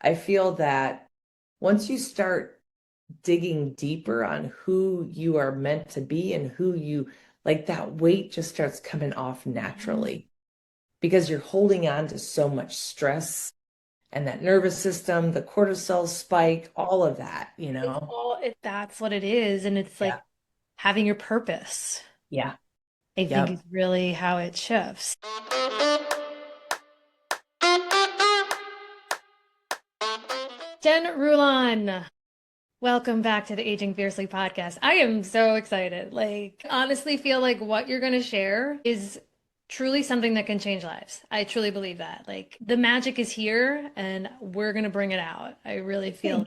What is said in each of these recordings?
I feel that once you start digging deeper on who you are meant to be and who you like, that weight just starts coming off Mhm. naturally because you're holding on to so much stress and that nervous system, the cortisol spike, all of that, you It's know? all that's what it is. And it's Yeah. like having your purpose, Yeah. I think is Yep. really how it shifts. Jen Rulon, welcome back to the Aging Fiercely podcast. I am so excited. Like, honestly, feel like what you're going to share is truly something that can change lives. I truly believe that. Like, the magic is here and we're going to bring it out. I really feel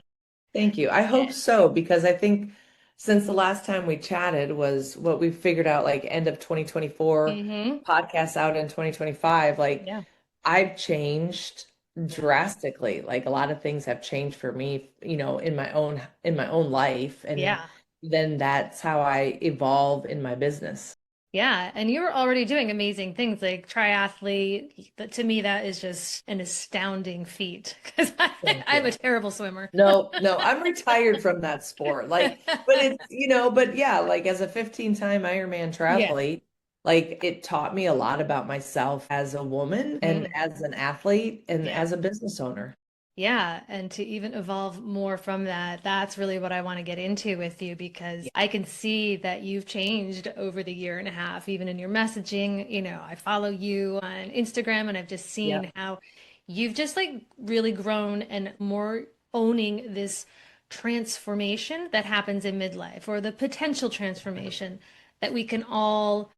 Thank you. I hope it. so, because I think since the last time we chatted was what we figured out, like end of 2024, Mm-hmm. podcasts out in 2025, like Yeah. I've changed Yeah. drastically. Like a lot of things have changed for me, in my own life. And Yeah. then that's how I evolve in my business. Yeah, and you were already doing amazing things like triathlete. To me, that is just an astounding feat because Thank I'm a you. terrible swimmer. No, no, I'm retired from that sport. Like, but it's, but yeah, like as a 15-time Ironman Yeah. triathlete, like it taught me a lot about myself as a woman and Mhm. as an athlete and Yeah. as a business owner. Yeah, and to even evolve more from that, that's really what I want to get into with you because Yeah. I can see that you've changed over the year and a half, even in your messaging. I follow you on Instagram and I've just seen Yep. how you've just like really grown and more owning this transformation that happens in midlife or the potential transformation that we can all,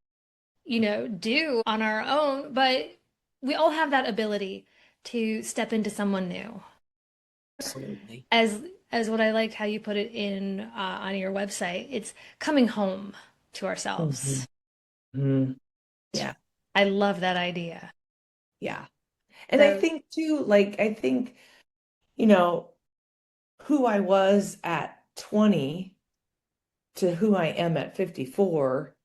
do on our own, but we all have that ability to step into someone new Absolutely. as as what I liked how you put it in on your website. It's coming home to Hmm. ourselves. Yeah. I love that idea. Yeah. And I So, think too, like, you know, who I was at 20 to who I am at 54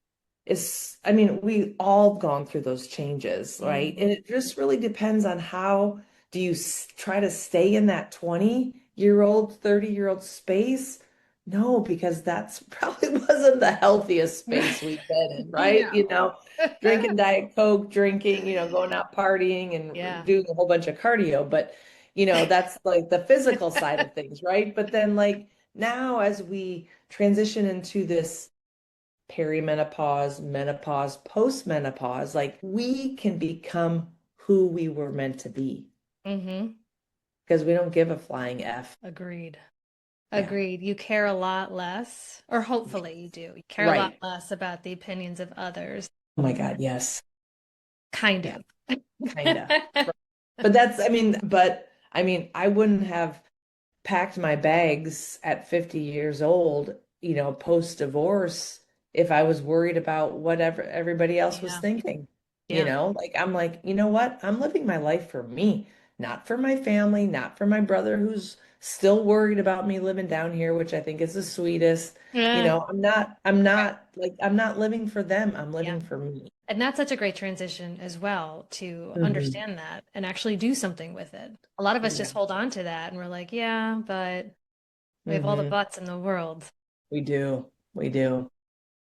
is, I mean, we all gone through those changes, right? And mhm. it just really depends on how do you try to stay in that 20-year-old, 30-year-old space? No, because that's probably wasn't the healthiest space we've been in, right? No. Drinking Diet Coke, drinking, going out partying and Yeah. doing a whole bunch of cardio. But, that's like the physical side of things, right? But then like now as we transition into this perimenopause, menopause, postmenopause, like we can become who we were meant to be Hmm. because we don't give a flying F. Agreed. Yeah. Agreed. You care a lot less, or Yes. hopefully you do. You care a lot Right. less about the opinions of others. Oh my God, yes. Kind Yeah, of. kind of. But I mean, I wouldn't have packed my bags at 50 years old, post divorce if I was worried about whatever everybody else was Yeah. thinking. Yeah. Like I'm like, you know what? I'm living my life for me, not for my family, not for my brother who's still worried about me living down here, which I think is the sweetest. Yeah. I'm not living for them. I'm Yeah. living for me. And that's such a great transition as well to Hmm. understand that and actually do something with it. A lot of us Yeah. just hold on to that and we're like, yeah, but we have all the Hmm. buts in the world. We do. We do.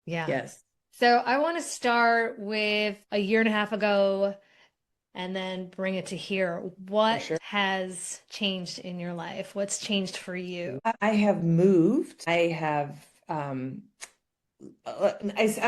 Yeah. Yes. So I want to start with a year and a half ago and then bring it to here. For What sure. has changed in your life? What's changed for you? I have moved. I'm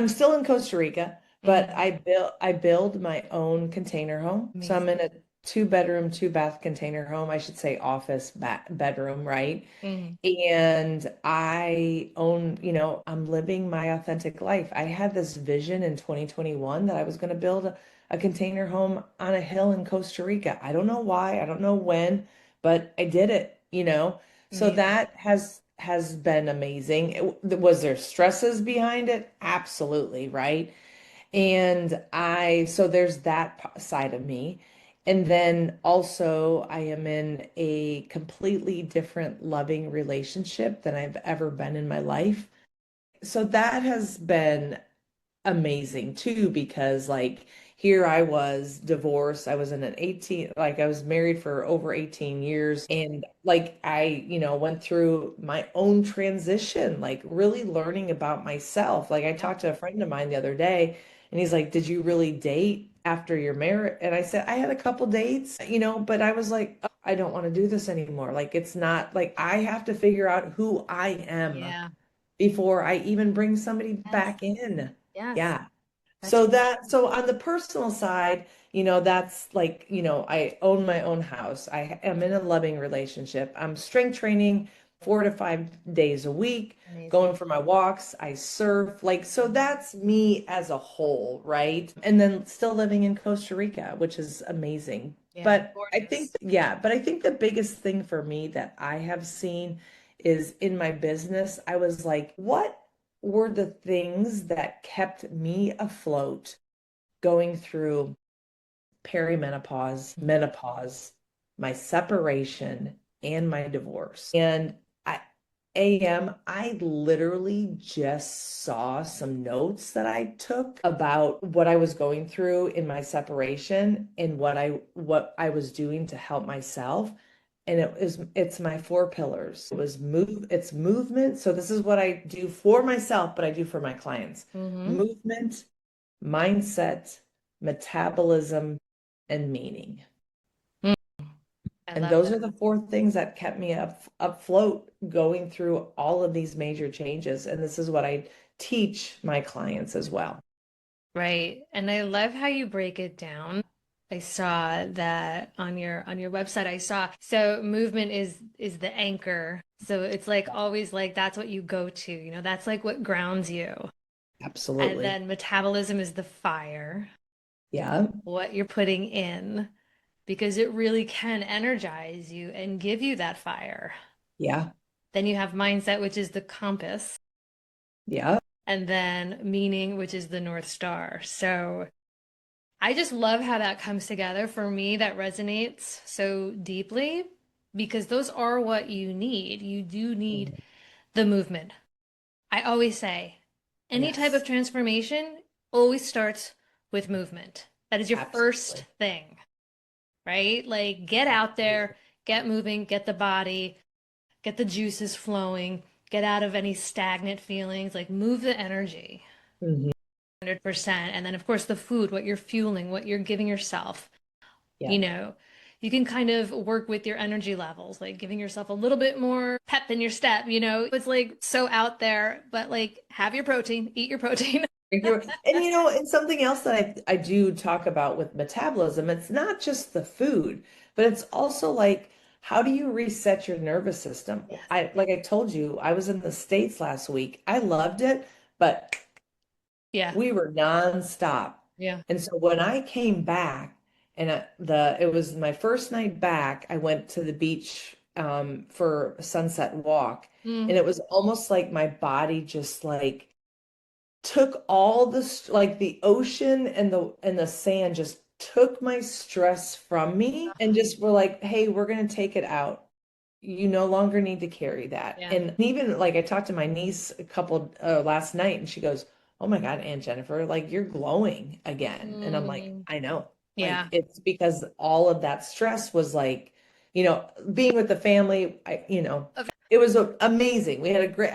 still in Costa Rica, but Mm, I build my own container home. So I'm amazing. in a two-bedroom, two-bath container home. I should say office ba bedroom, right? Mm, And I'm living my authentic life. I had this vision in 2021 that I was going to build a container home on a hill in Costa Rica. I don't know why, I don't know when, but I did it. So amazing. that has been amazing. Was there stresses behind it? Absolutely, right? So there's that side of me. And then also, I am in a completely different loving relationship than I've ever been in my life. So that has been amazing too, because like, here I was divorced. I was in an 18, like I was married for over 18 years. And like went through my own transition, like really learning about myself. Like I Yeah. talked to a friend of mine the other day and he's like, "Did you really date after your marriage?" And I said, "I had a couple dates, but I was like, oh, I don't want to do this anymore. Like it's not like I have to figure out who I am Yeah. before I even bring somebody Yes. back in." Yes. Yeah. That's So on the personal side, that's like, I own my own house. I am in a loving relationship. I'm strength training 4 to 5 days a week, amazing. going for my walks. I surf. Like, so that's me as a whole, right? And then still living in Costa Rica, which is amazing. Yeah. But I think, Gorgeous. yeah, but I think the biggest thing for me that I have seen is in my business, I was like, what were the things that kept me afloat going through perimenopause, menopause, my separation, and my divorce? And I I literally just saw some notes that I took about what I was going through in my separation and what I was doing to help myself. And it's my four pillars. It's movement. So this is what I do for myself, but I do for my clients. Mm-hmm. Movement, mindset, metabolism, and meaning. I And love those that. are the four things that kept me afloat going through all of these major changes. And this is what I teach my clients as well. Right. And I love how you break it down. I saw that on your website. I saw so movement is the anchor. So it's like always like that's what you go to, that's like what grounds you. And Absolutely. then metabolism is the fire, Yeah. what you're putting in, because it really can energize you and give you that fire. Yeah. Then you have mindset, which is the compass, Yeah. and then meaning, which is the North Star. So I just love how that comes together. For me, that resonates so deeply because those are what you need. You do need Mhm. the movement. I always say any type of Yes. transformation always starts with movement. That is your first Absolutely. thing, right? Like get out there, Absolutely. get moving, get the body, get the juices flowing, get out of any stagnant feelings, like move the energy. Mhm. 100%. And then, of course, the food, what you're fueling, what you're giving yourself, Yeah. you know, you can kind of work with your energy levels, like giving yourself a little bit more pep in your step, It's like so out there, but like have your protein, eat your protein. And something else that I do talk about with metabolism, it's not just the food, but it's also like how do you reset your nervous system? Yes. Like I told you, I was in the States last week. I loved it, but Yeah. we were nonstop. Yeah. And so when I came back and it was my first night back, I went to the beach for a sunset walk, Mm. and it was almost like my body just like took all like the ocean and the sand just took my stress from me and just were like, "Hey, we're going to take it out. You no longer need to carry that." Yeah. And even like I talked to my niece a couple last night and she goes, "Oh my God, Aunt Jennifer, like you're glowing again." And I'm like, Mm. "I know." Like Yeah. it's because all of that stress was like, being with the family, it was amazing. I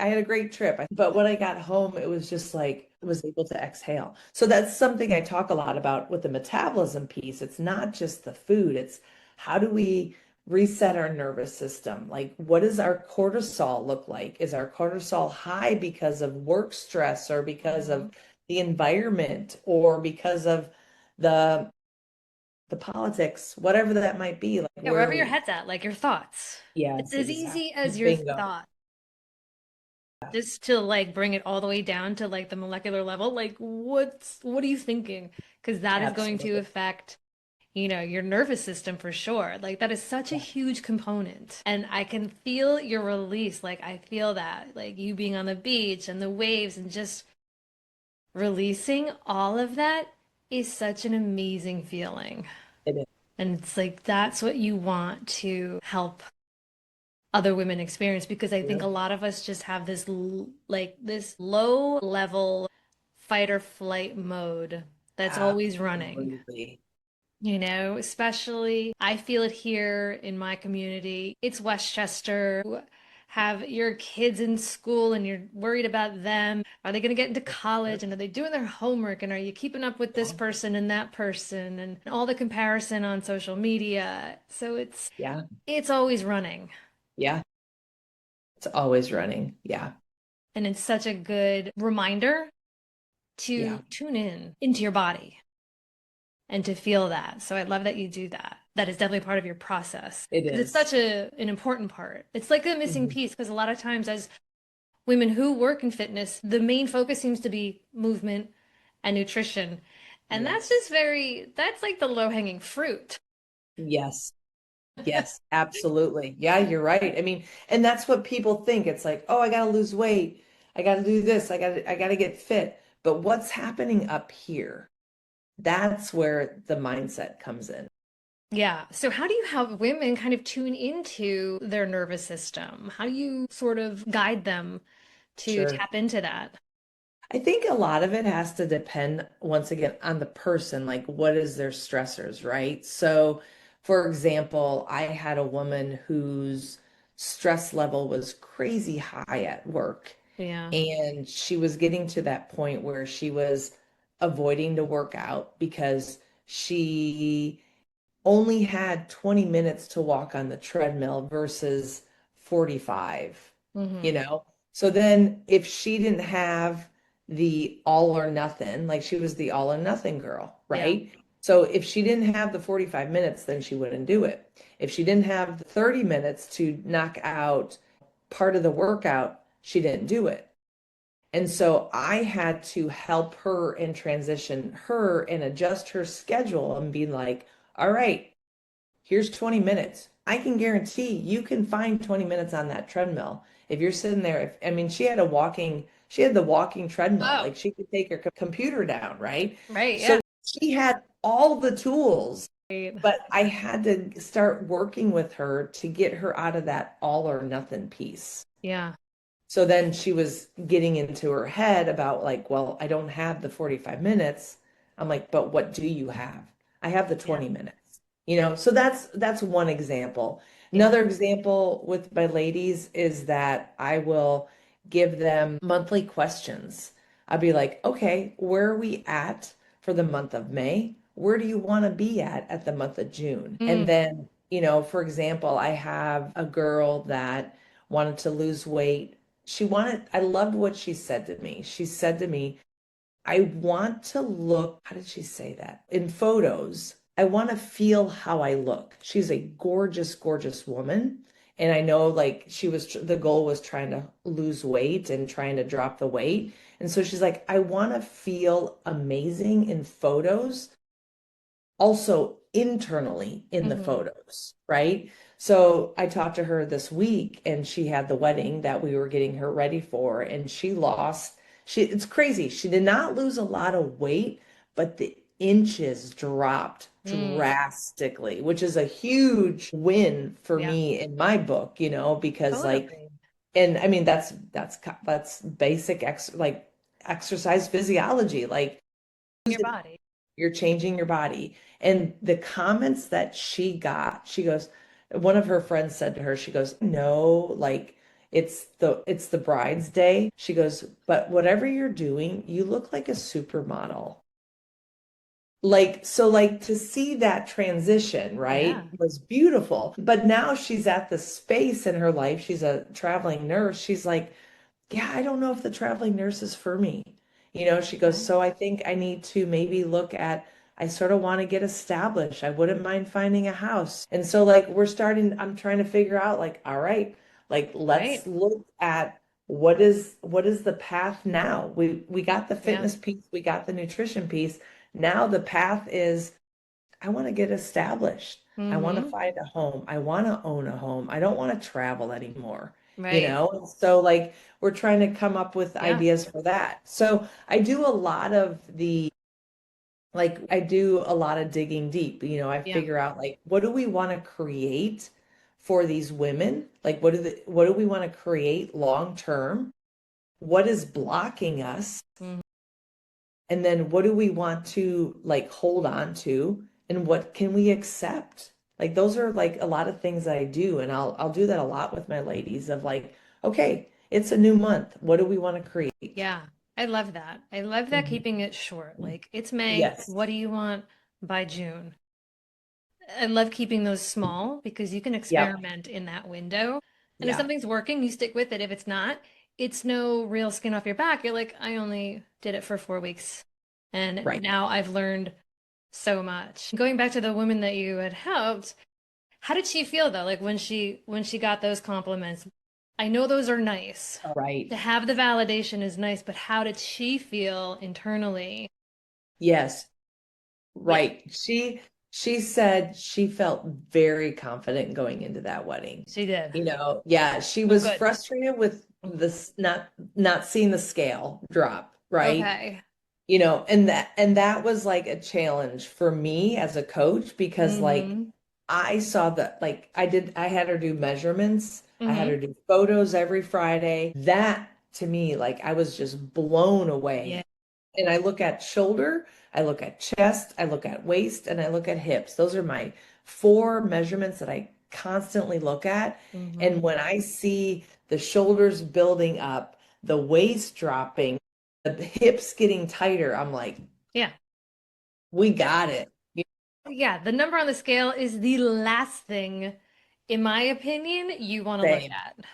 had a great trip. But when I got home, it was just like I was able to exhale. So that's something I talk a lot about with the metabolism piece. It's not just the food, it's how do we reset our nervous system? Like, what does our cortisol look like? Is our cortisol high because of work stress or because of Mhm. the environment or because of the the politics, whatever that might be? Like, Yeah, where wherever are your we? head's at, like your thoughts. It's Yes, as exactly. easy as your Bingo. thought. Just to like bring it all the way down to like the molecular level, like what are you thinking? Because that is going to Absolutely. affect, your nervous system for sure. Like that is such a Yeah. huge component. And I can feel your release. Like I feel that, like you being on the beach and the waves and just releasing all of that is such an amazing feeling. It is. And it's like that's what you want to help other women experience because I think Yeah. a lot of us just have this like this low level fight or flight mode that's always running. Absolutely. Especially I feel it here in my community. It's Westchester. You have your kids in school and you're worried about them. Are they going to get into college and are they doing their homework and are you keeping up with this Yeah. person and that person and all the comparison on social media? So Yeah. it's always running. Yeah. It's always running. Yeah. And it's such a good reminder to Yeah. tune in into your body and to feel that. So I love that you do that. That is definitely part of your process It because it's is. such an important part. It's like a missing Mhm. piece because a lot of times as women who work in fitness, the main focus seems to be movement and nutrition. And that's Yes. just that's like the low-hanging fruit. Yes. Yes, absolutely. Yeah, you're right. I mean, and that's what people think. It's like, oh, I gotta lose weight. I gotta do this. I gotta get fit. But what's happening up here? That's where the mindset comes in. Yeah. So how do you help women kind of tune into their nervous system? How do you sort of guide them to Sure. tap into that? I think a lot of it has to depend, once again, on the person, like what is their stressors, right? So, for example, I had a woman whose stress level was crazy high at work, Yeah. and she was getting to that point where she was avoiding to work out because she only had 20 minutes to walk on the treadmill versus 45, you Hmm. know? So then if she didn't have the all or nothing, like she was the all or nothing girl, Yeah. right? So if she didn't have the 45 minutes, then she wouldn't do it. If she didn't have the 30 minutes to knock out part of the workout, she didn't do it. And so I had to help her and transition her and adjust her schedule and be like, all right, here's 20 minutes. I can guarantee you can find 20 minutes on that treadmill. If you're sitting there, if, I mean, she had the walking treadmill. Oh, Like she could take her computer down, right? right. So Yeah. she had all the tools, Right. but I had to start working with her to get her out of that all or nothing piece. Yeah. So then she was getting into her head about like, well, I don't have the 45 minutes. I'm like, but what do you have? I have the Yeah. 20 minutes. So that's one example. Yeah. Another example with my ladies is that I will give them monthly questions. I'll be like, okay, where are we at for the month of May? Where do you want to be at the month of June? And Mm. then, for example, I have a girl that wanted to lose weight. I loved what she said to me. She said to me, I want to look, how did she say that? In photos, I want to feel how I look. She's a gorgeous, gorgeous woman. And I know like the goal was trying to lose weight and trying to drop the weight. And so she's like, I want to feel amazing in photos, also internally in the Hmm. photos, right? So I talked to her this week and she had the wedding that we were getting her ready for and it's crazy. She did not lose a lot of weight, but the inches dropped Mm. drastically, which is a huge win for Yeah. me in my book, because like, Totally. and I mean that's basic exercise physiology, like Your body. you're changing your body. And the comments that she got, she goes, one of her friends said to her, she goes, no, like it's the bride's day. She goes, but whatever you're doing, you look like a supermodel. Like, so like to see that transition, right, Yeah. was beautiful. But now she's at the space in her life. She's a traveling nurse. She's like, yeah, I don't know if the traveling nurse is for me. She goes, Right. so I think I need to maybe I sort of want to get established. I wouldn't mind finding a house. And so like I'm trying to figure out like, all right, like let's Right. look at what is the path now? We got the Yeah. fitness piece, we got the nutrition piece. Now the path is I want to get established. I want to Hmm. find a home. I want to own a home. I don't want to travel anymore, you Right. know? And so like we're trying to come up with Yeah. ideas for that. So I do a lot of digging deep. I Yeah. figure out like what do we want to create for these women? Like what do we want to create long term? What is blocking us? Mhm. And then what do we want to like hold on to and what can we accept? Like those are like a lot of things that I do and I'll do that a lot with my ladies of like, okay, it's a new month. What do we want to create? Yeah, I love that. I love that Mhm. keeping it short. Like, it's May. Yes. What do you want by June? I love keeping those small because you can Yep. experiment in that window. And if Yeah. something's working, you stick with it. If it's not, it's no real skin off your back. You're like, I only did it for 4 weeks. And Right. now I've learned so much. Going back to the woman that you had helped, how did she feel though? Like when she got those compliments? I know those are nice. Right. To have the validation is nice, but how did she feel internally? Yes. Yeah, Right. She said she felt very confident going into that wedding. she did. Yeah, she Oh, was good. frustrated with this not seeing the scale drop, right? Okay. And that was like a challenge for me as a coach because like Mm-hmm. I saw that like I had her do measurements. I had Mm-hmm. her do photos every Friday. That to me, like I was just blown Yeah. away. And I look at shoulder, I look at chest, I look at waist, and I look at hips. Those are my four measurements that I constantly look at. And Mm-hmm. when I see the shoulders building up, the waist dropping, the hips getting tighter, I'm like, Yeah. we got it. You Yeah. The number on the scale is the last thing, in my opinion, you want to look Same, at.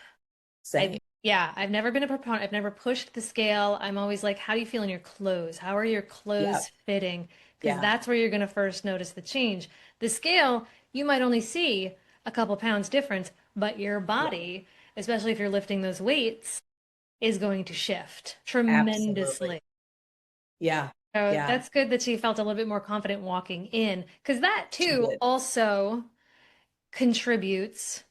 same. Yeah, I've never been a proponent. I've never pushed the scale. I'm always like, how do you feel in your clothes? How are your Yeah, clothes fitting? Because yeah, that's where you're going to first notice the change. The scale, you might only see a couple pounds difference, but your yeah, body, especially if you're lifting those weights, is going to shift absolutely. tremendously. Yeah, So yeah, that's good that she felt a little bit more confident walking in, because that she too did. also contributes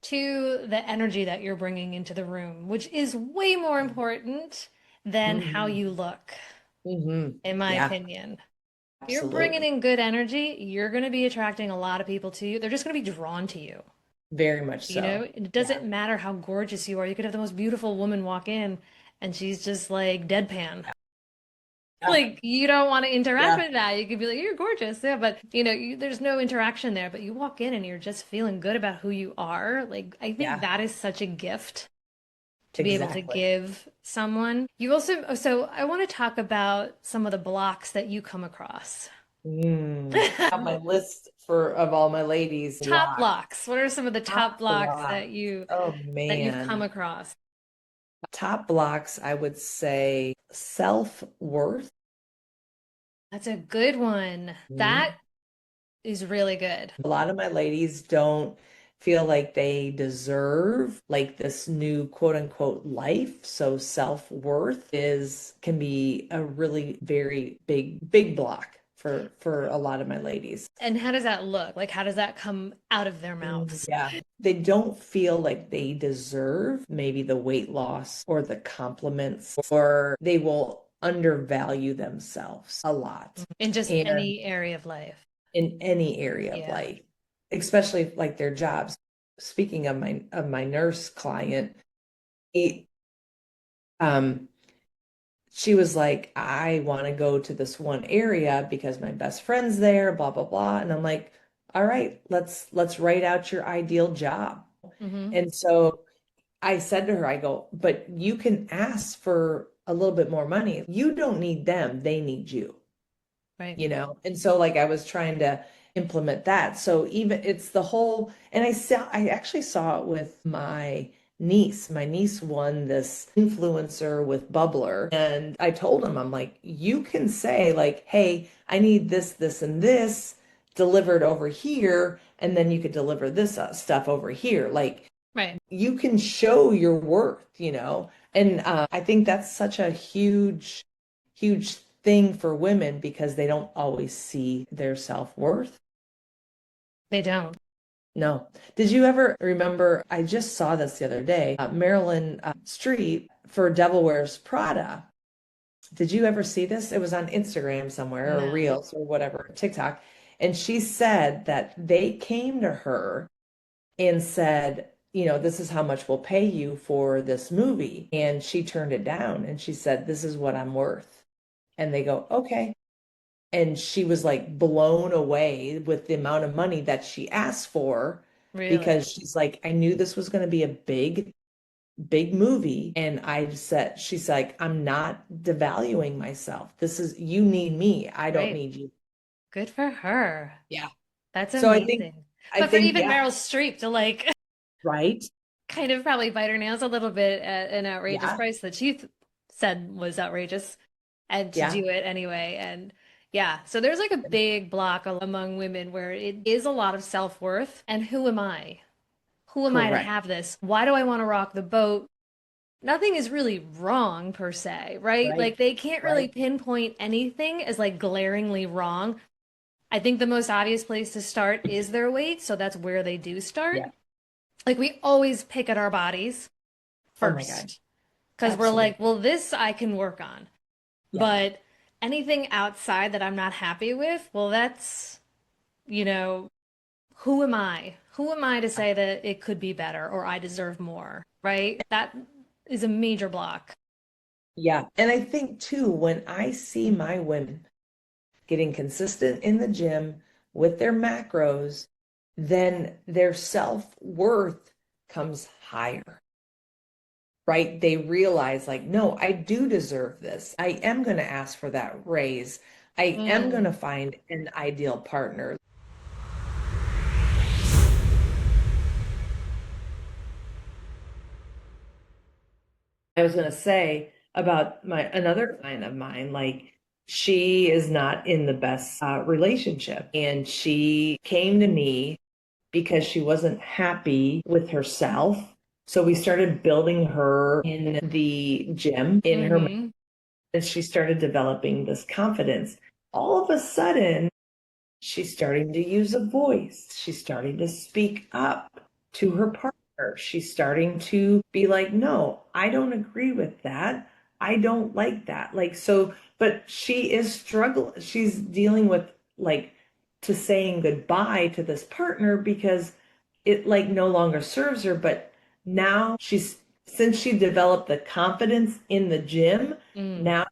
to the energy that you're bringing into the room, which is way more important than how Hmm. you look, Hmm. in my Yeah, opinion. If you're bringing absolutely. in good energy, you're going to be attracting a lot of people to you. They're just going to be drawn to you. Very much You know, so. it Yeah, doesn't matter how gorgeous you are. You could have the most beautiful woman walk in and she's just like deadpan. yeah, Like you don't want to interact yeah, with that. You could be like, "You're gorgeous," yeah, but there's no interaction there. But you walk in and you're just feeling good about who you are. Like I think yeah, that is such a gift to be able to exactly. give someone. You also, so I want to talk about some of the blocks that you come across. Have my list for of all my ladies Top block. blocks. What are some of the top Top blocks block. Oh that you've come man. across? Top blocks, I would say self-worth. That's a good one. That Mhm. is really good. A lot of my ladies don't feel like they deserve like this new quote unquote life. So self-worth is can be a really very big block for a lot of my ladies. And how does that look? Like, how does that come out of their mouths? Yeah. They don't feel like they deserve maybe the weight loss or the compliments, or they will undervalue themselves a lot. In just And any area of life. in any area of Yeah. life, especially like their jobs. Speaking of my nurse client, he, um, she was like, I want to go to this one area because my best friend's there, blah, blah, blah. And I'm like, all right, let's write out your ideal job. Hmm. And so I said to her, I go, but you can ask for a little bit more money. You don't need them, they need you. Right. And so like I was trying to implement that. So even it's the whole, and I actually saw it with my niece. My niece won this influencer with Bubbler, and I told him, I'm like, you can say like, hey, I need this and this delivered over here, and then you could deliver this stuff over here. Like Right. you can show your worth. And I think that's such a huge thing for women because they don't always see their self-worth. They don't. No. Did you ever remember? I just saw this the other day. Marilyn Street for Devil Wears Prada. Did you ever see this? It was on Instagram somewhere or No. Reels or whatever, TikTok. And she said that they came to her and said, this is how much we'll pay you for this movie. And she turned it down and she said, this is what I'm worth. And they go, okay. And she was like blown away with the amount of money that she asked for Really? because she's like, I knew this was going to be a big movie. And I said, she's like, I'm not devaluing myself. This is, you need me. I don't Right. need you. Good for her. Yeah. That's So amazing. I But for think, even yeah, Meryl Streep to like right. kind of probably bite her nails a little bit at an outrageous Yeah. price that she said was outrageous and to Yeah. do it anyway. And yeah, so there's like a big block among women where it is a lot of self-worth and who am I? Who am I to Correct. have this? Why do I want to rock the boat? Nothing is really wrong per se, right? Right. Like they can't really Right. pinpoint anything as like glaringly wrong. I think the most obvious place to start is their weight, so that's where they do start. Yeah. Like we always pick at our bodies Oh my God. first because we're Absolutely. like, well, this I can work on. Yeah. But anything outside that I'm not happy with, well, that's, you know, who am I? Who am I to say that it could be better or I deserve more, right? That is a major block. Yeah. And I think too, when I see my women getting consistent in the gym with their macros, then their self-worth comes higher, right? They realize, like, no, I do deserve this. I am going to ask for that raise. I am going Mm, to find an ideal partner. I was going to say about my another client of mine, like she is not in the best relationship, and she came to me because she wasn't happy with herself. So we started building her in the gym, in her, hmm and she started developing this confidence. All of a sudden, she's starting to use a voice. She's starting to speak up to her partner. She's starting to be like, no, I don't agree with that. I don't like that. Like, so, but she is struggling. She's dealing with like to saying goodbye to this partner because it like no longer serves her. But now since she developed the confidence in the gym, mm. now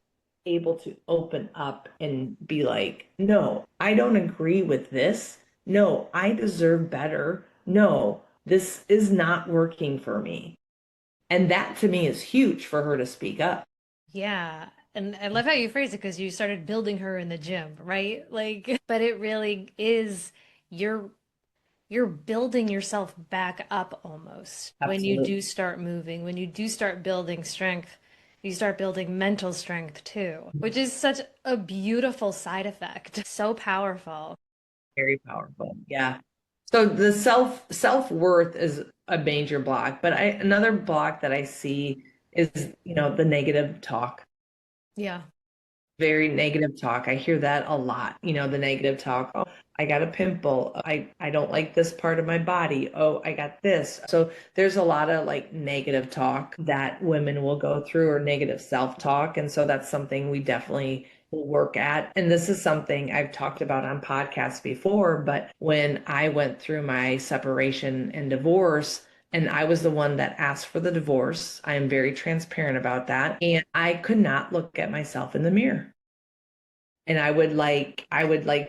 able to open up and be like, no, I don't agree with this. No, I deserve better. No, this is not working for me. And that to me is huge for her to speak up. Yeah. And I love how you phrase it because you started building her in the gym, right? Like, but it really is you're you're building yourself back up almost when you do Absolutely. start moving, when you do start building strength, you start building mental strength too, which is such a beautiful side effect. So powerful. Very powerful. Yeah. So the self-worth is a major block, but another block that I see is, the negative talk. Yeah. Very negative talk. I hear that a lot. The negative talk. Oh, I got a pimple. I don't like this part of my body. Oh, I got this. So there's a lot of like negative talk that women will go through or negative self-talk. And so that's something we definitely will work at. And this is something I've talked about on podcasts before, but when I went through my separation and divorce, and I was the one that asked for the divorce. I am very transparent about that. And I could not look at myself in the mirror. And I would like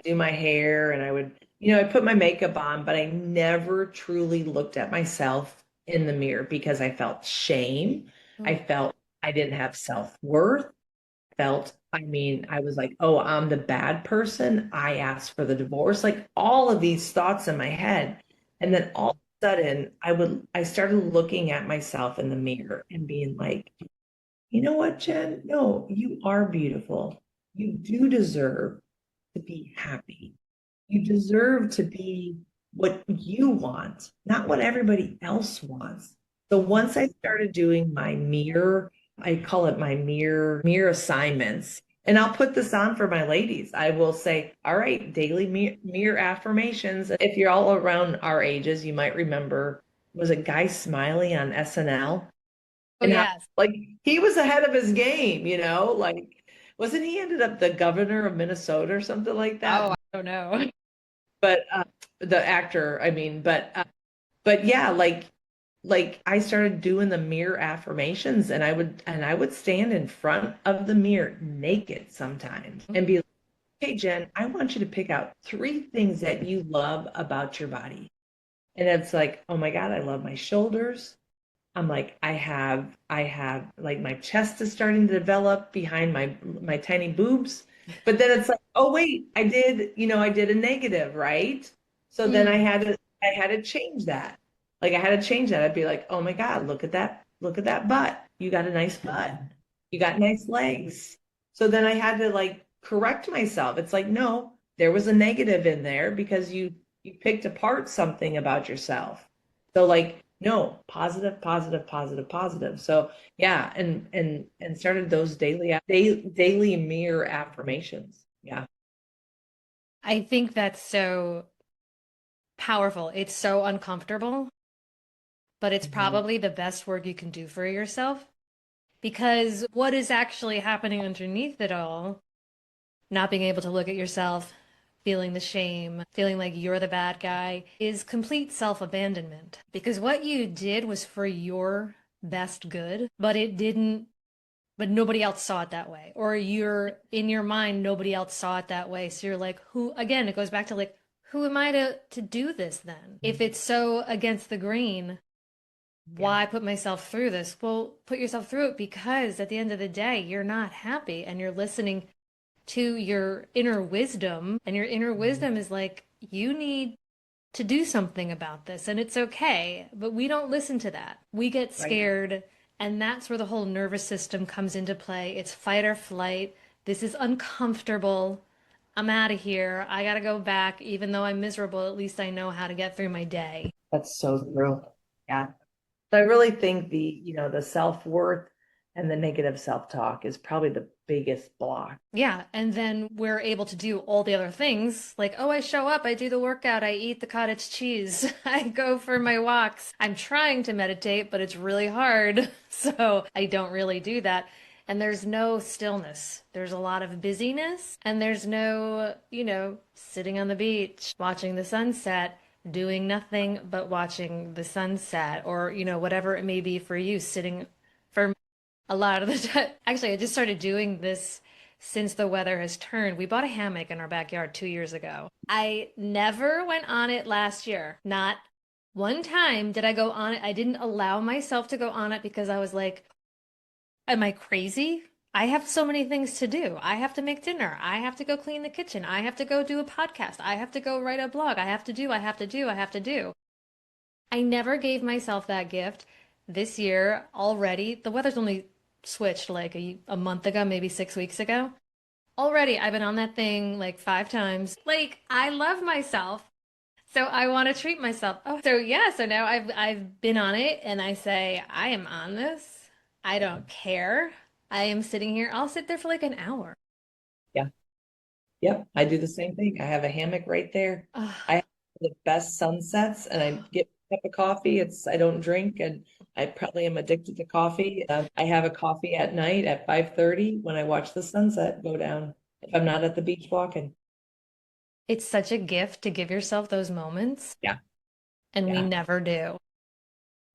do my hair and I put my makeup on, but I never truly looked at myself in the mirror because I felt shame. I Mm. felt I didn't have self-worth. I was like, oh, I'm the bad person. I asked for the divorce. Like all of these thoughts in my head. And then all of a sudden I started looking at myself in the mirror and being like, you know what, Jen? No, you are beautiful. You do deserve to be happy. You deserve to be what you want, not what everybody else wants. So Mm. once I started doing my mirror, I call it my mirror assignments. And I'll put this on for my ladies. I will say, all right, daily mirror affirmations. If you're all around our ages, you might remember, was it Guy Smiley on SNL? Oh, And how yes. like he was ahead of his game, like wasn't he ended up the governor of Minnesota or something like Oh, that? I don't know. But the actor, I mean, but yeah, like like I started doing the mirror affirmations, and I would stand in front of the mirror naked sometimes and be like, "Hey Jen, I want you to pick out three things that you love about your body." And it's like, "Oh my God, I love my shoulders. I'm like, I have like my chest is starting to develop behind my tiny boobs." But then it's like, oh wait, I did a negative, right? So then Mm. I had to change that. Like I had to change that. I'd be like, oh my God, look at that butt. You got a nice butt. You got nice legs. So then I had to like correct myself. It's like, no, there was a negative in there because you picked apart something about yourself. So like, no, positive, positive, positive, positive. So yeah, and started those daily mirror affirmations. Yeah. I think that's so powerful. It's so uncomfortable, but it's Mhm. probably the best work you can do for yourself because what is actually happening underneath it all, not being able to look at yourself, feeling the shame, feeling like you're the bad guy, is complete self-abandonment. Because what you did was for your best good, but nobody else saw it that way. Or you're in your mind, nobody else saw it that way. So you're like, who, again, it goes back to like, who am I to do this then? If it's so against the grain, Yeah. why put myself through this? Well, put yourself through it because at the end of the day, you're not happy and you're listening to your inner wisdom. And your inner Mhm. wisdom is like, you need to do something about this and it's okay. But we don't listen to that. We get Right. scared. And that's where the whole nervous system comes into play. It's fight or flight. This is uncomfortable. I'm out of here. I got to go back. Even though I'm miserable, at least I know how to get through my day. That's so true. Yeah. So I really think the self-worth and the negative self-talk is probably the biggest block. Yeah, and then we're able to do all the other things like, oh, I show up, I do the workout, I eat the cottage cheese, I go for my walks. I'm trying to meditate, but it's really hard. So I don't really do that. And there's no stillness. There's a lot of busyness, and there's no, sitting on the beach, watching the sunset, doing nothing but watching the sunset, or, whatever it may be for you, sitting for a lot of the time. Actually, I just started doing this since the weather has turned. We bought a hammock in our backyard 2 years ago. I never went on it last year. Not one time did I go on it. I didn't allow myself to go on it because I was like, am I crazy? I have so many things to do. I have to make dinner. I have to go clean the kitchen. I have to go do a podcast. I have to go write a blog. I have to do, I have to do, I have to do. I never gave myself that gift. This year already, the weather's only switched like a month ago, maybe 6 weeks ago. Already, I've been on that thing like 5 times. Like, I love myself. So I want to treat myself. Oh, so yeah, so now I've been on it and I say, I am on this. I don't care. I am sitting here. I'll sit there for like an hour. Yeah. Yep, I do the same thing. I have a hammock right there. I Ugh. have the best sunsets, and I get a cup of coffee. I don't drink, and I probably am addicted to coffee. I have a coffee at night at 5:30 when I watch the sunset go down. If I'm not at the beach walking. It's such a gift to give yourself those moments, Yeah, and we yeah, never do.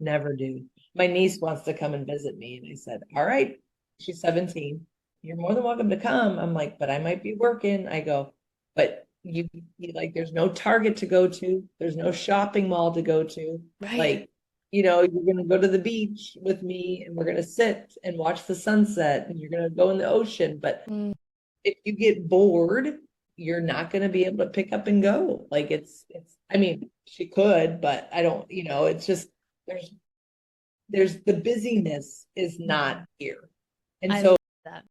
never do. My niece wants to come and visit me, and I said, "All right." She's 17. You're more than welcome to come. I'm like, but I might be working. I go, but you like, there's no Target to go to. There's no shopping mall to go to. Right. Like, you're gonna go to the beach with me and we're gonna sit and watch the sunset and you're gonna go in the ocean. But Mm. if you get bored, you're not gonna be able to pick up and go. Like I mean, she could, but I don't, it's just there's the busyness is not here. And I so love that.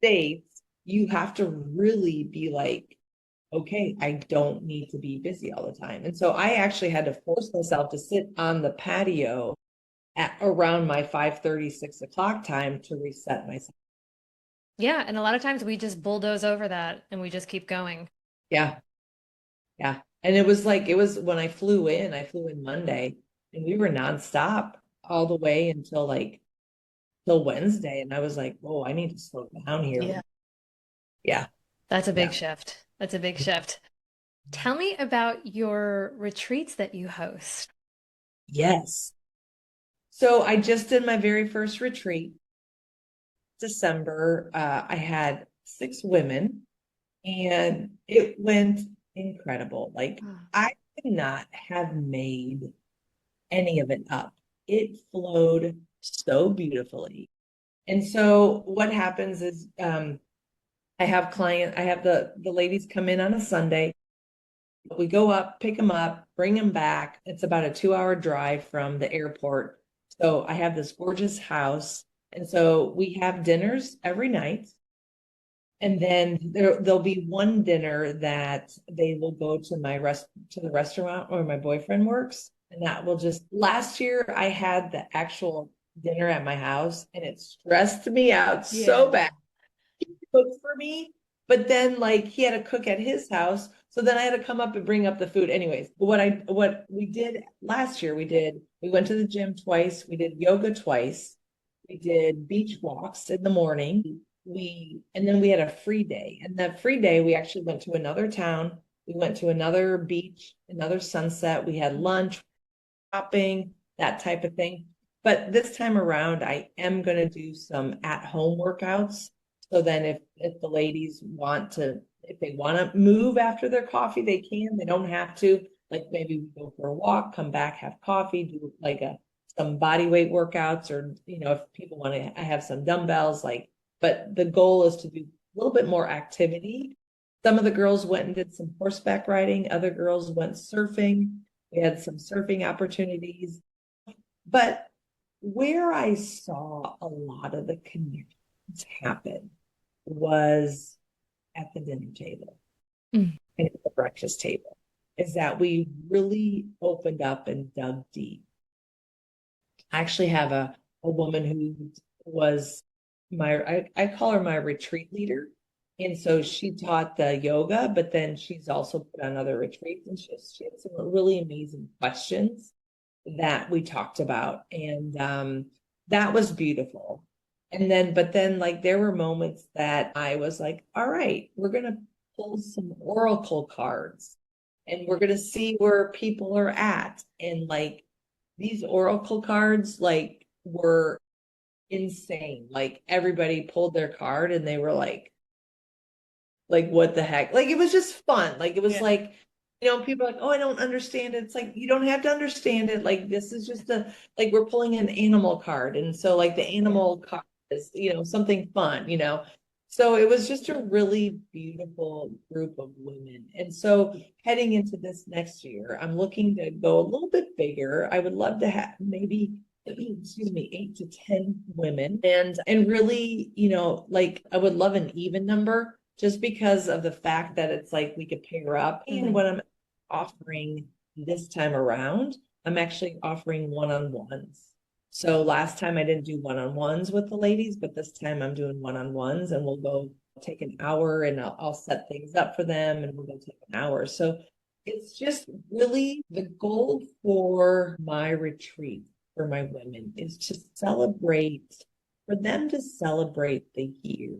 States, you have to really be like, okay, I don't need to be busy all the time. And so I actually had to force myself to sit on the patio at around my 5:30, 6 o'clock time to reset myself. Yeah, and a lot of times we just bulldoze over that and we just keep going. Yeah, yeah. And it was when I flew in Monday and we were nonstop all the way until like till Wednesday. And I was like, oh, I need to slow down here. Yeah. Yeah, That's a big yeah. shift. That's a big shift. Tell me about your retreats that you host. Yes. So I just did my very first retreat, December. I had 6 women and it went incredible. Like I could not have made any of it up. It flowed so beautifully. And so what happens is I have the ladies come in on a Sunday. We go up, pick them up, bring them back. It's about a 2 hour drive from the airport. So I have this gorgeous house. And so we have dinners every night. And then there'll be one dinner that they will go to to the restaurant where my boyfriend works. And that will just last year I had the actual dinner at my house and it stressed me out so Yeah. bad. Cooked for me, but then like he had to cook at his house. So then I had to come up and bring up the food. Anyways, what we did last year, we went to the gym twice, we did yoga twice, we did beach walks in the morning. And then we had a free day. And that free day we actually went to another town. We went to another beach, another sunset. We had lunch, shopping, that type of thing. But this time around, I am going to do some at-home workouts. So then if the ladies want to, if they want to move after their coffee, they can. They don't have to. Like maybe we go for a walk, come back, have coffee, do like a some body weight workouts, or if people want to, I have some dumbbells, but the goal is to do a little bit more activity. Some of the girls went and did some horseback riding, other girls went surfing. We had some surfing opportunities. But where I saw a lot of the connections happen was at the dinner table Mm. and at the breakfast table, is that we really opened up and dug deep. I actually have a woman who was I call her my retreat leader. And so she taught the yoga, but then she's also put on other retreats and she had some really amazing questions that we talked about. And that was beautiful. But then like there were moments that I was like, all right, we're gonna pull some oracle cards and we're gonna see where people are at. And like these oracle cards were insane. Like everybody pulled their card and they were like what the heck? Like it was just fun. Like it was Yeah. like, people are like, oh, I don't understand it. It's like you don't have to understand it. Like this is just like we're pulling an animal card. And so like the Yeah. animal card is, something fun. So it was just a really beautiful group of women. And so heading into this next year, I'm looking to go a little bit bigger. I would love to have maybe excuse me, 8 to 10 women and really, like I would love an even number just because of the fact that it's like we could pair up. And Mhm. what I'm offering this time around, I'm actually offering one-on-ones. So last time I didn't do one-on-ones with the ladies, but this time I'm doing one-on-ones and we'll go take an hour and I'll set things up for them and we'll go take an hour. So it's just really the goal for my retreat for my women is to celebrate, for them to celebrate the year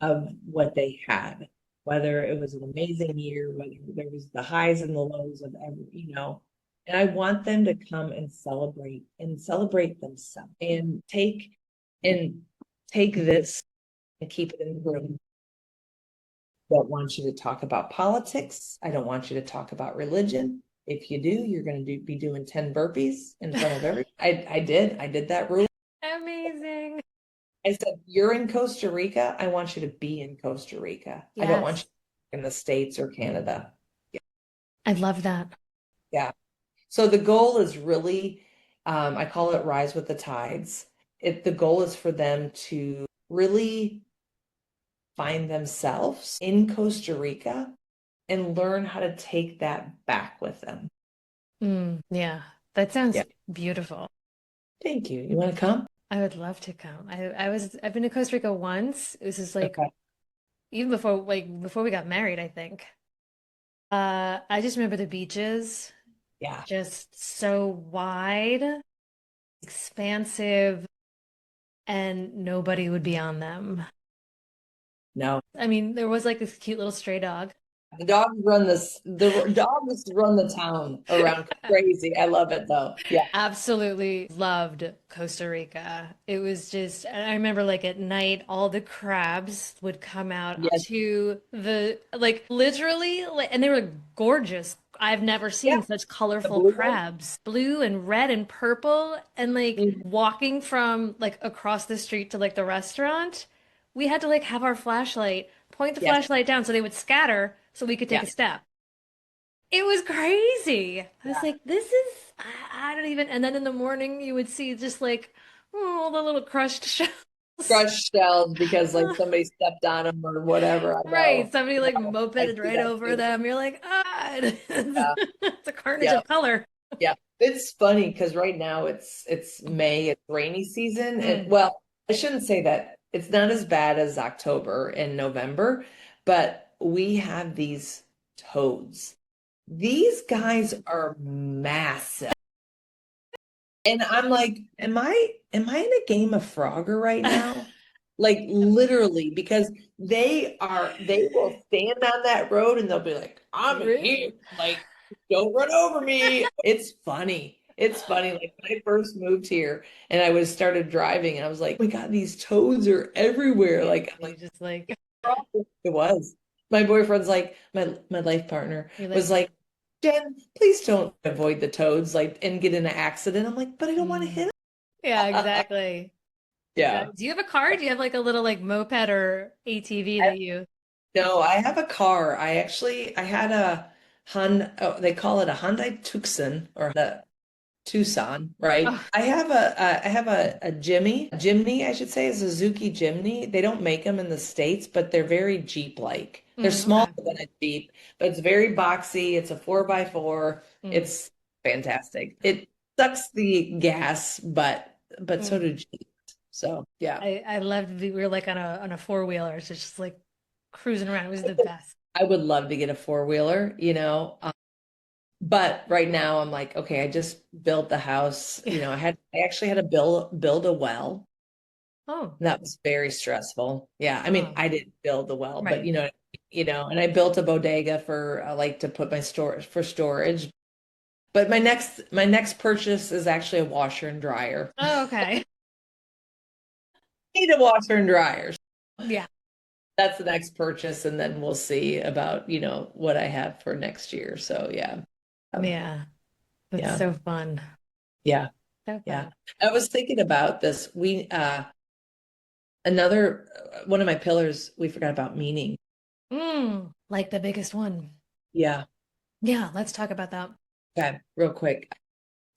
of what they had, whether it was an amazing year, whether there was the highs and the lows of every. And I want them to come and celebrate themselves and take this and keep it in the room. I don't want you to talk about politics. I don't want you to talk about religion. If you do, you're going to be doing 10 burpees in front of every. I did that rule. Amazing. I said, you're in Costa Rica. I want you to be in Costa Rica. I don't want Yes. you in the States or Canada. Yeah. I love that. Yeah. So the goal is really, I call it rise with the tides. The goal is for them to really find themselves in Costa Rica and learn how to take that back with them. Yeah. That sounds Yeah. beautiful. Thank you. You want to come? I would love to come. I've been to Costa Rica once. It was just like Okay. even before we got married, I think. I just remember the beaches Yeah. just so wide, expansive, and nobody would be on them. No. I mean, there was like this cute little stray dog. The dogs run this. The dogs run the town around crazy. I love it though. Yeah. Absolutely loved Costa Rica. It was just, and I remember like at night, all the crabs would come out Yes. onto the, like literally, like, and they were gorgeous. I've never Yeah. seen such The colorful blue one. crabs, blue and red and purple. And like Mhm. walking from like across the street to like the restaurant, we had to like have our flashlight, point the Yes. flashlight down so they would scatter so we could take Yeah. a step. It was crazy. I was Yeah. like, this is, I don't even, and then in the morning you would see just like, oh, the little crushed shells. Crushed shells because like somebody stepped on them or whatever. I Right. know. Somebody I like know. I mopeded see right that over too. them. You're like, ah, Yeah. it's a carnage Yeah. of color. Yeah. It's funny because right now it's May, it's rainy season. And Mm. well, I shouldn't say that. It's not as bad as October and November, but we have these toads. These guys are massive. And I'm like, am I in a game of Frogger right now? Like literally, because they will stand on that road and they'll be like, I'm here, like, don't run over me. It's funny. It's funny. Like when I first moved here and I was started driving, and I was like, oh my God, these toads are everywhere. Yeah, Like, I'm you like, just like, it was. My boyfriend's like, my life partner you're like, was like, Jen, please don't avoid the toads, like, and get in an accident. I'm like, but I don't want to mm. hit Yeah, them. exactly. Yeah. Exactly. Do you have a car? Do you have like a little like moped or ATV that you? No, I have a car. I had a Hyundai, oh, they call it a Hyundai Tucson or the Tucson, right? Oh, I have a Jimny, I should say, a Suzuki Jimny. They don't make them in the States, but they're very Jeep-like. They're smaller okay. than a Jeep, but it's very boxy. It's a 4x4. Mm, It's fantastic. It sucks the gas, but so mm. do Jeep. So yeah. I loved we were like on a four wheeler, so just like cruising around. It was the best. I would love to get a four-wheeler, you know. But right now I'm like, okay, I just built the house. I actually had to build a well. Oh, And that was very stressful. Yeah. I mean, oh, I didn't build the well, but right. and I built a bodega for like to put my storage for storage. But my next purchase is actually a washer and dryer. Oh, okay. Need a washer and dryer. Yeah. That's the next purchase, and then we'll see about, what I have for next year. So yeah. Um, Yeah. That's yeah. so fun. Yeah. So Yeah. fun. I was thinking about this. Another one of my pillars, we forgot about meaning. Like the biggest one. Yeah. Yeah, let's talk about that. Okay, real quick.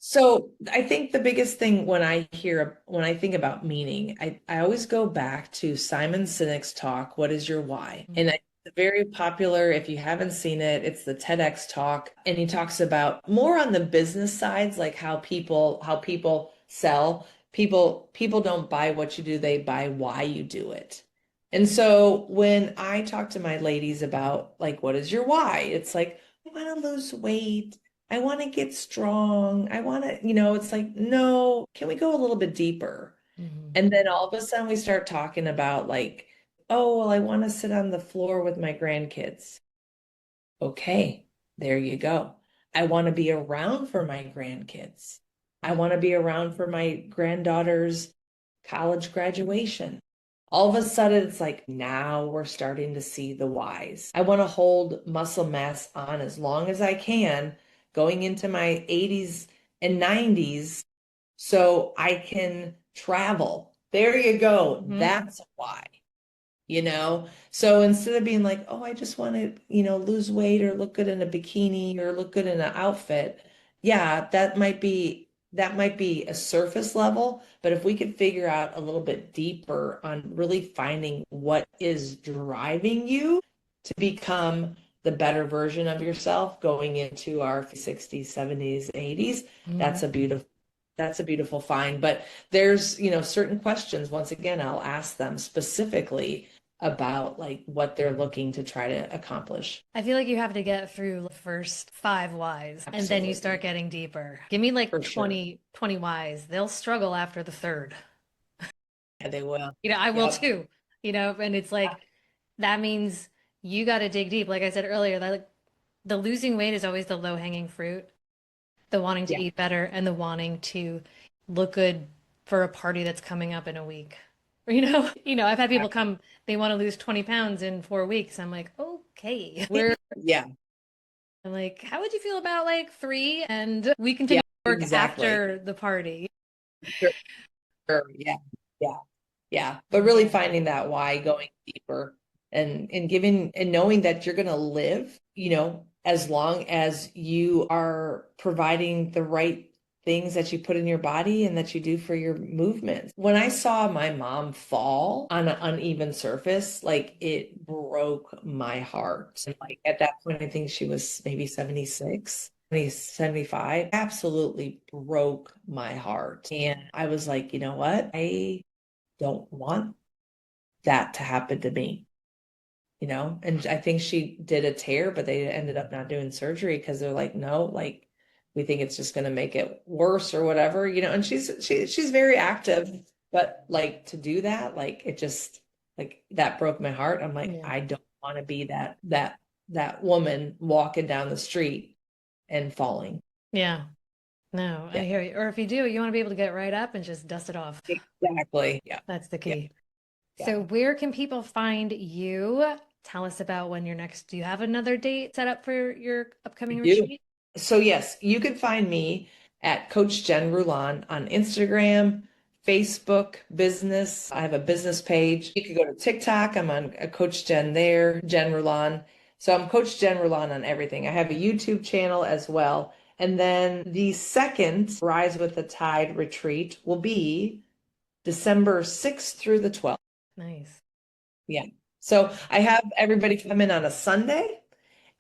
So I think the biggest thing when I think about meaning, I always go back to Simon Sinek's talk, What is Your Why? And it's very popular. If you haven't seen it, it's the TEDx talk. And he talks about more on the business sides, like how people sell. People don't buy what you do, they buy why you do it. And so when I talk to my ladies about like, what is your why? It's like, I want to lose weight. I want to get strong. I want to, it's like, no, can we go a little bit deeper? Mhm. And then all of a sudden we start talking about like, oh, well, I want to sit on the floor with my grandkids. Okay, there you go. I want to be around for my grandkids. I want to be around for my granddaughter's college graduation. All of a sudden, it's like now we're starting to see the whys. I want to hold muscle mass on as long as I can going into my 80s and 90s so I can travel. There you go. Mhm. That's why. So instead of being like, oh, I just want to, lose weight or look good in a bikini or look good in an outfit, yeah, that might be a surface level, but if we could figure out a little bit deeper on really finding what is driving you to become the better version of yourself going into our 60s, 70s, 80s, Mhm. that's a beautiful find. But there's, certain questions, once again, I'll ask them specifically about like what they're looking to try to accomplish. I feel like you have to get through the first five whys and then you start Absolutely. getting deeper. Give me like For sure. 20 whys. They'll struggle after the third. Yeah, they will. I will Yep. too, and it's like that means you got to dig deep. Like I said earlier, that like the losing weight is always the low-hanging fruit, the wanting to Yeah, eat better and the wanting to look good for a party that's coming up in a week. Or, I've had people come, they want to lose 20 pounds in 4 weeks. I'm like, okay, yeah, I'm like, how would you feel about like three? And we yeah, continue to work exactly. after the party. Sure, sure. Yeah, yeah. Yeah, but really Yeah. finding that why, going deeper and giving and knowing that you're going to live, as long as you are providing the right things that you put in your body and that you do for your movements. When I saw my mom fall on an uneven surface, like it broke my heart. And like at that point, I think she was maybe 76. 75 absolutely broke my heart. And I was like, you know what? I don't want that to happen to me, And I think she did a tear, but they ended up not doing surgery because they're like, no, like we think it's just going to make it worse or whatever, and she's very active, but like to do that, like it just like that broke my heart. I'm like, Yeah. I don't want to be that woman walking down the street and falling. Yeah. No, I Yeah, hear you. Or if you do, you want to be able to get right up and just dust it off. exactly. Yeah, That's the yeah, key. yeah. So where can people find you? Tell us about when your next, do you have another date set up for your upcoming I do. retreat? So yes, you can find me at Coach Jen Rulon on Instagram, Facebook, business. I have a business page. You could go to TikTok. I'm on Coach Jen there, Jen Rulon. So I'm Coach Jen Rulon on everything. I have a YouTube channel as well. And then the second Rise with the Tide retreat will be December 6th through the 12th. Nice. Yeah. So I have everybody come in on a Sunday.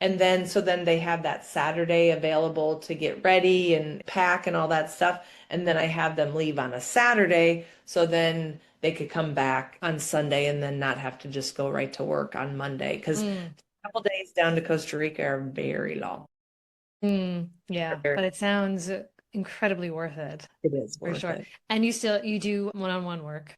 And then, so then they have that Saturday available to get ready and pack and all that stuff. And then I have them leave on a Saturday. So then they could come back on Sunday and then not have to just go right to work on Monday. Because Mm, a couple days down to Costa Rica are very long. yeah, It but it sounds incredibly worth it is for worth sure. it. And you do one-on-one work.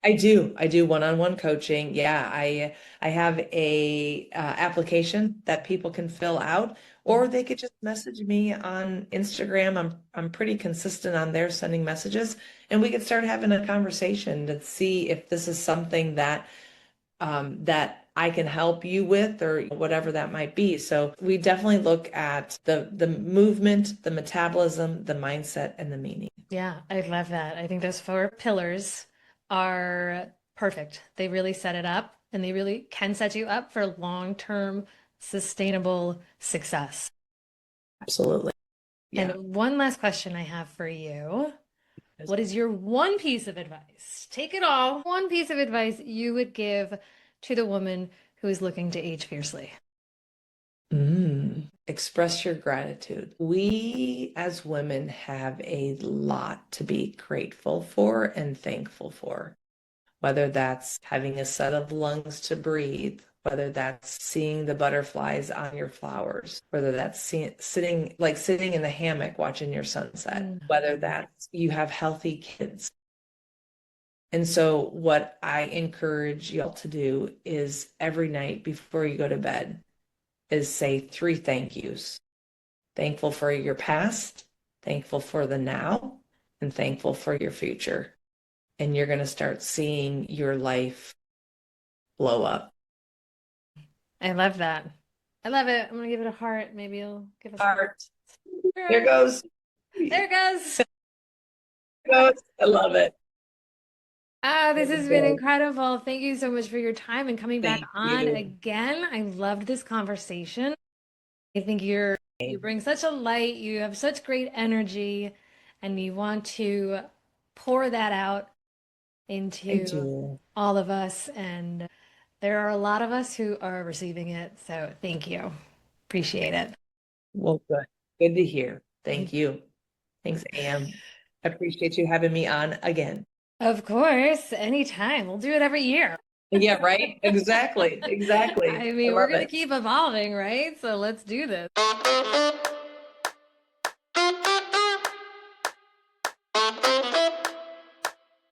I do. I do one-on-one coaching. Yeah, I have a application that people can fill out, or they could just message me on Instagram. I'm pretty consistent on there sending messages, and we could start having a conversation to see if this is something that I can help you with or whatever that might be. So we definitely look at the movement, the metabolism, the mindset, and the meaning. Yeah, I love that. I think those four pillars are perfect. They really set it up and they really can set you up for long-term sustainable success. Absolutely. Yeah. And one last question I have for you. What is your one piece of advice? Take it all. One piece of advice you would give to the woman who is looking to age fiercely. Express your gratitude. We as women have a lot to be grateful for and thankful for, whether that's having a set of lungs to breathe, whether that's seeing the butterflies on your flowers, whether that's sitting in the hammock watching your sunset, Mm. whether that's you have healthy kids. And so what I encourage y'all to do is every night before you go to bed is say three thank yous. Thankful for your past, thankful for the now, and thankful for your future. And you're going to start seeing your life blow up. I love that. I love it. I'm gonna give it a heart. Maybe you'll give us a heart. Heart. There Sure. goes. There There it goes. goes. I love it. Ah, this There has been goes. incredible. Thank you so much for your time and coming back Thank on you. again. I loved this conversation. I think you bring such a light, you have such great energy, and you want to pour that out I into do. all of us. And there are a lot of us who are receiving it. So thank you. Appreciate it. Well, good. Good to hear. Thank you. Thanks, Am. I appreciate you having me on again. Of course, anytime. We'll do it every year. Yeah, right? Exactly. Exactly. I I mean, we're love going to it. keep evolving, right? So let's do this.